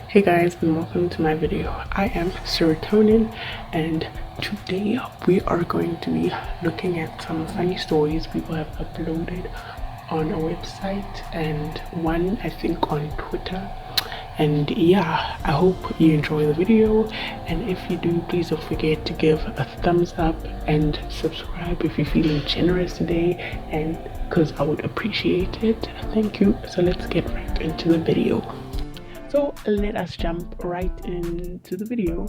Hey guys, and welcome to my video. I am Serotonin, and today we are going to be looking at some funny stories people have uploaded on our website and one I think on Twitter. And yeah, I hope you enjoy the video, and if you do, please don't forget to give a thumbs up and subscribe if you're feeling generous today, and because I would appreciate it. Thank you. So let's get right into the video. So let us jump right into the video.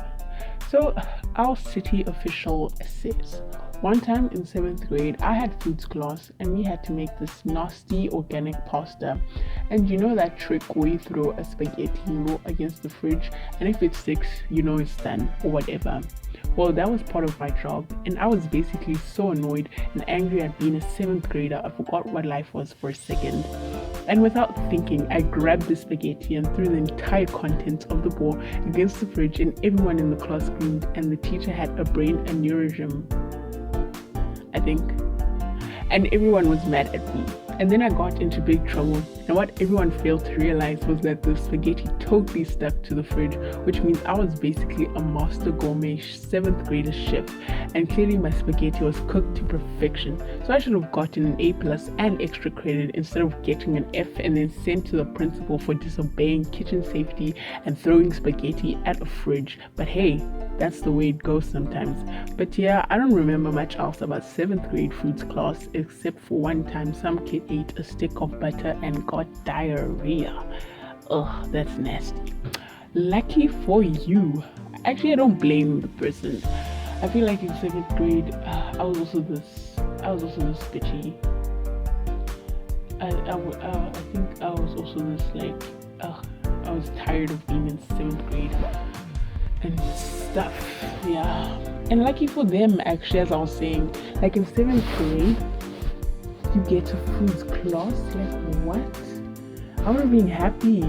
So our city official says, one time in 7th grade, I had foods class and we had to make this nasty organic pasta. And you know that trick where you throw a spaghetti noodle against the fridge, and if it sticks, you know it's done or whatever. Well, that was part of my job, and I was basically so annoyed and angry at being a 7th grader, I forgot what life was for a second. And without thinking, I grabbed the spaghetti and threw the entire contents of the bowl against the fridge, and everyone in the class screamed, and the teacher had a brain aneurysm, I think. And everyone was mad at me. And then I got into big trouble. And what everyone failed to realize was that the spaghetti totally stuck to the fridge, which means I was basically a master gourmet 7th grader chef. And clearly my spaghetti was cooked to perfection. So I should have gotten an A+ and extra credit instead of getting an F and then sent to the principal for disobeying kitchen safety and throwing spaghetti at a fridge. But hey, that's the way it goes sometimes. But yeah, I don't remember much else about 7th grade foods class except for one time some kid ate a stick of butter and got diarrhea. Ugh, that's nasty. Lucky for you. Actually, I don't blame the person. I feel like in 7th grade, I was also this bitchy. I think I was also this I was tired of being in 7th grade and stuff. Yeah, and lucky for them, actually, as I was saying, like in 7th grade, you get a foods class. Like what? I would have been happy,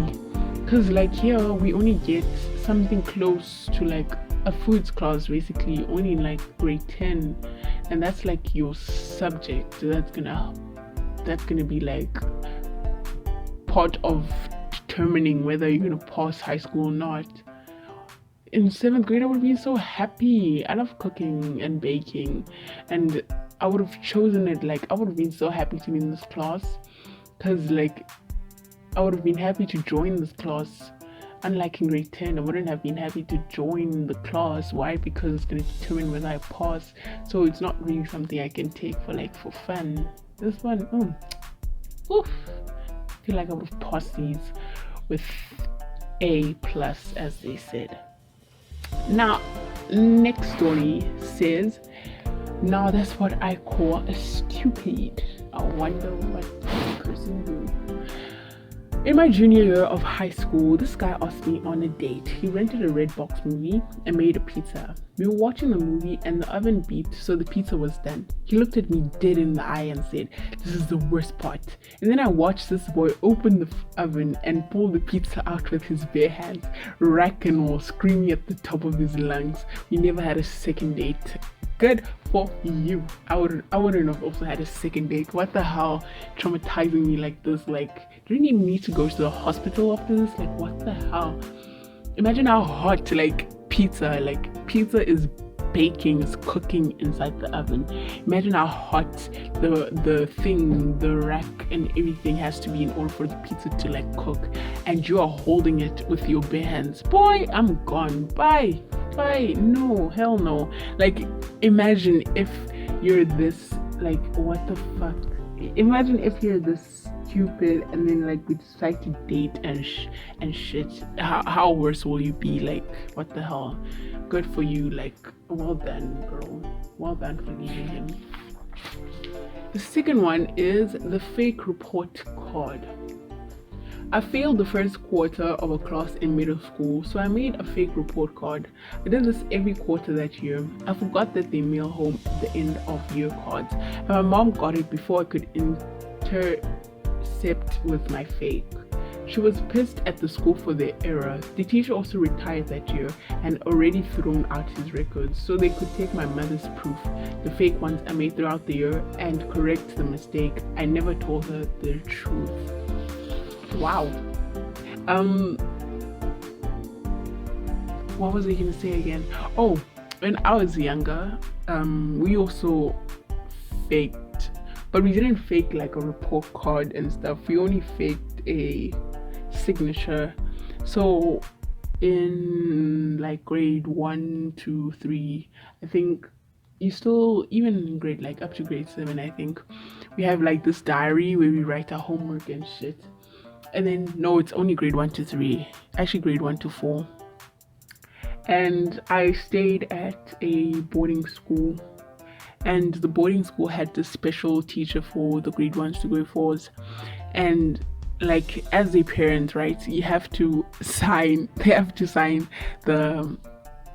because like here we only get something close to like a foods class basically only in like grade 10, and that's like your subject. That's gonna be like part of determining whether you're gonna pass high school or not. In 7th grade, I would be so happy. I love cooking and baking, and I would have chosen it. Like I would have been so happy to be in this class, because like I would have been happy to join this class. Unlike in grade 10, I wouldn't have been happy to join the class. Why? Because it's going to determine whether I pass. So it's not really something I can take for fun. This one, oof. I feel like I would have passed these with A+, as they said. Now, next story says, now that's what I call a stupid. I wonder what the person do. In my junior year of high school, this guy asked me on a date. He rented a Redbox movie and made a pizza. We were watching the movie and the oven beeped, so the pizza was done. He looked at me dead in the eye and said, "This is the worst part." And then I watched this boy open the oven and pull the pizza out with his bare hands, rack and all, screaming at the top of his lungs. We never had a second date. Good for you. I wouldn't have also had a second date. What the hell? Traumatizing me like this. Like, do you even need to go to the hospital after this? Like, what the hell? Imagine how hot pizza is baking, is cooking inside the oven. Imagine how hot the rack and everything has to be in order for the pizza to cook, and you are holding it with your bare hands. Boy, I'm gone. Bye. No, hell no. Like, imagine if you're this, what the fuck? Imagine if you're this stupid and then we decide to date and shit. How worse will you be? What the hell? Good for you. Well done, girl. Well done for leaving him. The second one is the fake report card. I failed the first quarter of a class in middle school, so I made a fake report card. I did this every quarter that year. I forgot that they mail home at the end of year cards, and my mom got it before I could intercept with my fake. She was pissed at the school for their error. The teacher also retired that year and already thrown out his records, so they could take my mother's proof, the fake ones I made throughout the year, and correct the mistake. I never told her the truth. Wow. what was I gonna say again? Oh, when I was younger, we also faked, but we didn't fake like a report card and stuff. We only faked a signature. So in like grade 1, 2, 3, I think you still, even in grade like up to grade 7, I think we have like this diary where we write our homework and shit. And then no, it's only grade 1 to 3, actually grade 1 to 4. And I stayed at a boarding school, and the boarding school had this special teacher for the grade 1s to grade 4s. And like as a parent, right, you have to sign they have to sign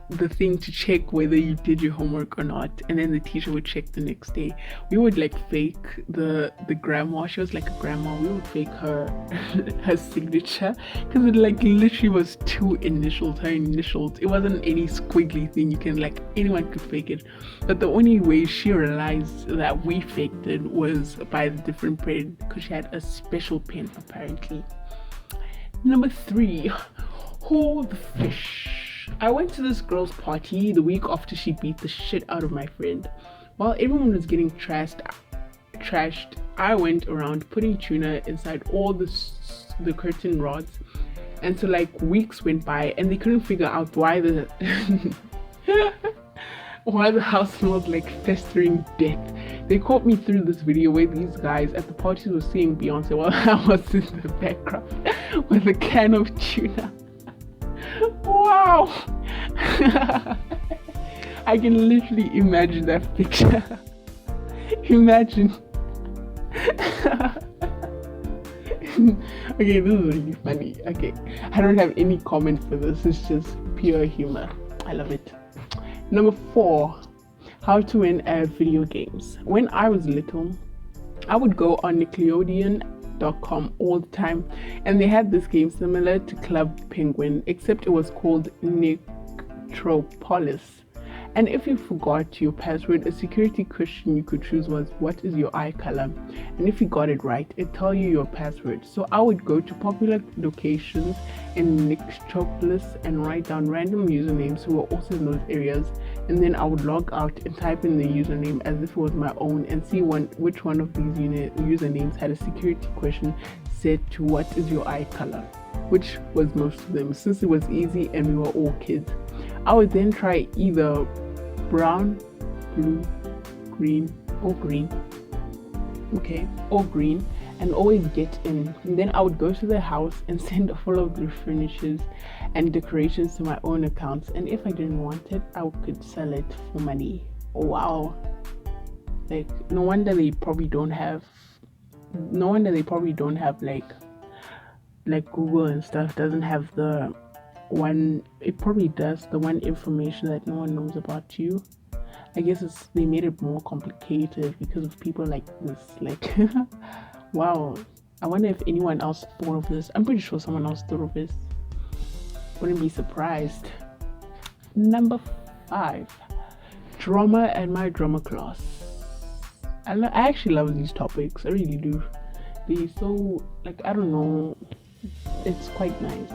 the thing to check whether you did your homework or not, and then the teacher would check the next day. We would like fake the grandma. She was like a grandma. We would fake her her signature, because it like literally was her initials. It wasn't any squiggly thing. You can like, anyone could fake it, but the only way she realized that we faked it was by the different pen, because she had a special pen apparently. Number 3, who the fish. I went to this girl's party the week after she beat the shit out of my friend. While everyone was getting trashed, I went around putting tuna inside all the curtain rods, and so like weeks went by and they couldn't figure out why the why the house smelled like festering death. They caught me through this video where these guys at the parties were seeing Beyonce while I was in the background with a can of tuna. Wow. I can literally imagine that picture. Imagine. Okay, this is really funny. Okay, I don't have any comment for this. It's just pure humor. I love it. Number 4, how to win at video games. When I was little, I would go on Nickelodeon.com all the time, and they had this game similar to Club Penguin, except it was called Nectropolis. And if you forgot your password, a security question you could choose was, what is your eye color? And if you got it right, it'd tell you your password. So I would go to popular locations in Nectropolis and write down random usernames who were also in those areas, and then I would log out and type in the username as if it was my own, and see which one of these usernames had a security question set to what is your eye color, which was most of them, since it was easy and we were all kids. I would then try either brown, blue, green, or green, and always get in. And then I would go to the house and send all of the furnitures and decorations to my own accounts, and if I didn't want it, I could sell it for money. Wow. Like, no wonder they probably don't have like Google and stuff doesn't have the one. It probably does, the one information that no one knows about you. I guess they made it more complicated because of people like this. Like wow, I wonder if anyone else thought of this. I'm pretty sure someone else thought of this. Wouldn't be surprised. Number 5, drama and my drama class. I actually love these topics. I really do. They're so, like, I don't know, it's quite nice.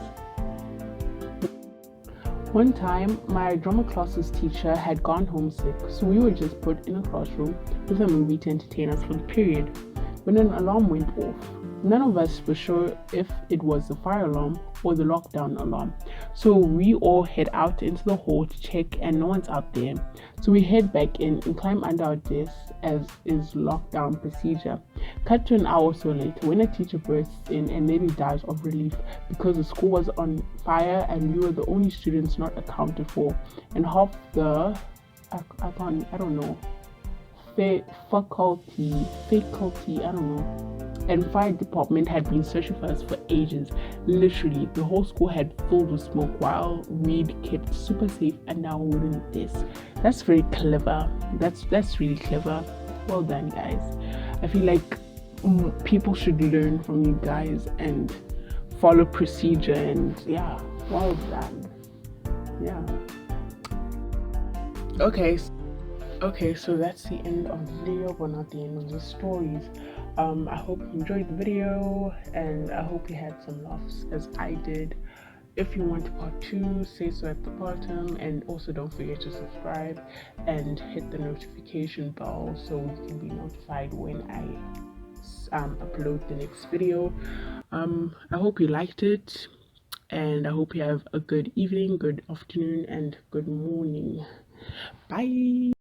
One time, my drama class's teacher had gone homesick, so we were just put in a classroom with a movie to entertain us for the period. When an alarm went off, none of us were sure if it was the fire alarm or the lockdown alarm. So we all head out into the hall to check, and no one's out there. So we head back in and climb under our desks as is lockdown procedure. Cut to an hour or so later when a teacher bursts in and nearly dies of relief because the school was on fire and we were the only students not accounted for, and half the faculty, and fire department had been searching for us for ages. Literally, the whole school had filled with smoke while we'd kept super safe, and now we're in this. That's very clever. That's really clever. Well done, guys. I feel like people should learn from you guys and follow procedure, and yeah, well done. Yeah. Okay, so that's the end of the video, but not the end of the stories. I hope you enjoyed the video, and I hope you had some laughs as I did. if you want part 2, say so at the bottom, and also don't forget to subscribe and hit the notification bell so you can be notified when I upload the next video. I hope you liked it, and I hope you have a good evening, good afternoon, and good morning. Bye.